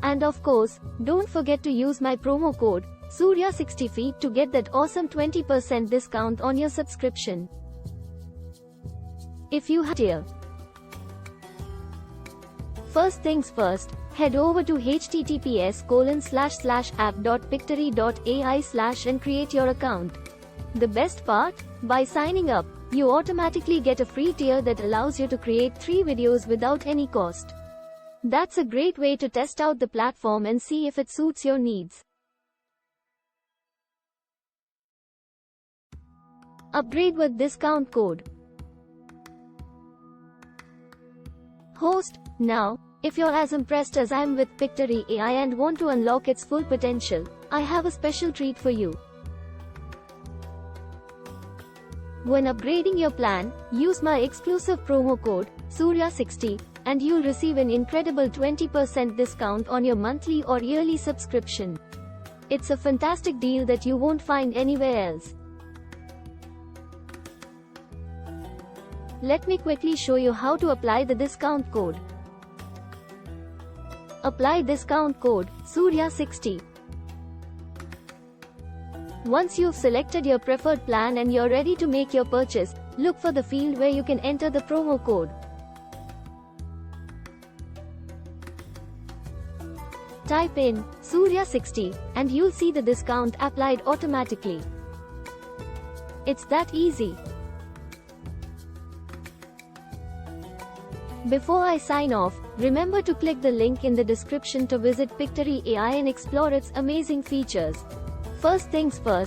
And of course, don't forget to use my promo code Surya60 to get that awesome 20% discount on your subscription. If you have here. First things first, head over to https://app.pictory.ai/ and create your account. The best part? By signing up, you automatically get a free tier that allows you to create 3 videos without any cost. That's a great way to test out the platform and see if it suits your needs. Upgrade with discount code. Host, now, if you're as impressed as I'm with Pictory AI and want to unlock its full potential, I have a special treat for you. When upgrading your plan, use my exclusive promo code Surya60 and you'll receive an incredible 20% discount on your monthly or yearly subscription. It's a fantastic deal that you won't find anywhere else. Let me quickly show you how to apply the discount code. Apply discount code Surya60. Once you've selected your preferred plan and you're ready to make your purchase, look for the field where you can enter the promo code. Type in Surya60 and you'll see the discount applied automatically. It's that easy. Before I sign off, remember to click the link in the description to visit Pictory AI and explore its amazing features. First things first,